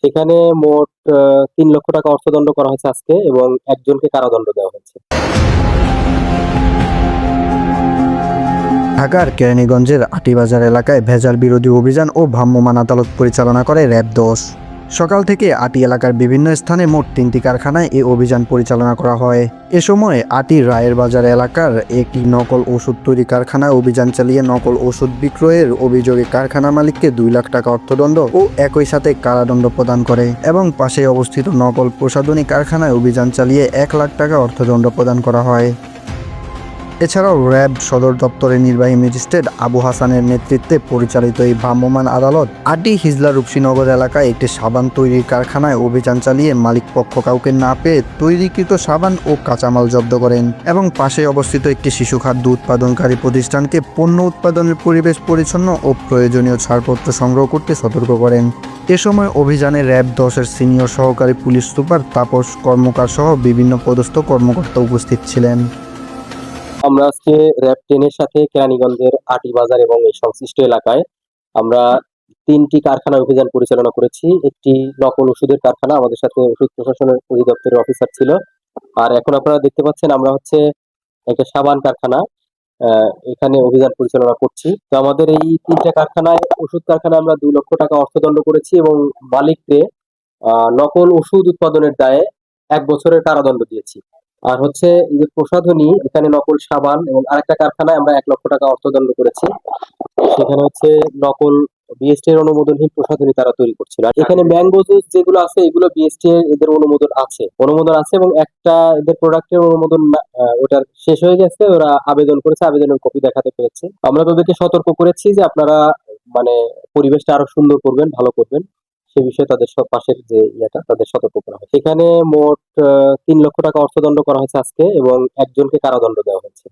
সেখানে মোট ৩ লক্ষ টাকা অর্থদণ্ড করা হয়েছে আজকে এবং একজনকে কারাদণ্ড দেওয়া হয়েছে। ঢাকার কেরানীগঞ্জের আটিবাজার এলাকায় ভেজাল বিরোধী অভিযান ও ভ্রাম্যমাণ আদালত পরিচালনা করে র্যাব-১০। সকাল থেকে আটি এলাকার বিভিন্ন স্থানে মোট ৩টি কারখানায় এই অভিযান পরিচালনা করা হয়। এ সময় আটির রায়ের বাজার এলাকার একটি নকল ওষুধ তৈরি কারখানায় অভিযান চালিয়ে নকল ওষুধ বিক্রয়ের অভিযোগে কারখানা মালিককে ২ লাখ টাকা অর্থদণ্ড ও একই সাথে কারাদণ্ড প্রদান করে এবং পাশে অবস্থিত নকল প্রসাধনী কারখানায় অভিযান চালিয়ে ১ লাখ টাকা অর্থদণ্ড প্রদান করা হয়। এছাড়াও র্যাব সদর দপ্তরের নির্বাহী ম্যাজিস্ট্রেট আবু হাসানের নেতৃত্বে পরিচালিত এই ভ্রাম্যমাণ আদালত আটি হিজলা রূপসীনগর এলাকায় একটি সাবান তৈরির কারখানায় অভিযান চালিয়ে মালিকপক্ষ কাউকে না পেয়ে তৈরিকৃত সাবান ও কাঁচামাল জব্দ করেন এবং পাশে অবস্থিত একটি শিশু খাদ্য উৎপাদনকারী প্রতিষ্ঠানকে পণ্য উৎপাদনের পরিবেশ পরিচ্ছন্ন ও প্রয়োজনীয় ছাড়পত্র সংগ্রহ করতে সতর্ক করেন। এ সময় অভিযানে র্যাব-১০-এর সিনিয়র সহকারী পুলিশ সুপার তাপস কর্মকার সহ বিভিন্ন পদস্থ কর্মকর্তা উপস্থিত ছিলেন। আমরা আজকে র্যাব-১০ এর সাথে কেরানীগঞ্জের আটিবাজার এবং এই সংশ্লিষ্ট এলাকায় আমরা ৩টি কারখানায় অভিযান পরিচালনা করেছি। একটি নকল ওষুধের কারখানা, আমাদের সাথে ওষুধ প্রশাসনের অধিদপ্তরের অফিসার ছিল। আর এখন আপনারা দেখতে পাচ্ছেন আমরা হচ্ছে একটা সাবান কারখানা, এখানে অভিযান পরিচালনা করছি। তো আমাদের এই ৩টা কারখানায়, ওষুধ কারখানায় আমরা ২ লক্ষ টাকা অর্থদণ্ড করেছি এবং মালিককে নকল ওষুধ উৎপাদনের দায়ে ১ বছরের কারাদণ্ড দিয়েছি। আর হচ্ছে এই যে প্রসাধনী, এখানে নকল সাবান এবং আরেকটা কারখানায় আমরা ১ লক্ষ টাকা অর্থদণ্ড করেছি। সেখানে হচ্ছে নকল বিএসটি এর অনুমোদনহীন প্রসাধনী তারা তৈরি করছিল। আর এখানে ম্যাঙ্গো জুস যেগুলো আছে এগুলো বিএসটি এর এদের অনুমোদন আছে এবং একটা এদের প্রোডাক্টের অনুমোদন ওটার শেষ হয়ে গেছে, ওরা আবেদন করেছে, আবেদনের কপি দেখাতে পেরেছে। আমরা তাদেরকে সতর্ক করেছি যে আপনারা মানে পরিবেশটা আরো সুন্দর করবেন, ভালো করবেন, সে বিষয়ে তাদের সব পাশের যে তাদের সতর্ক করা হয়। সেখানে মোট ৩ লক্ষ টাকা অর্থদণ্ড করা হয়েছে আজকে এবং একজনকে কারাদণ্ড দেওয়া হয়েছে।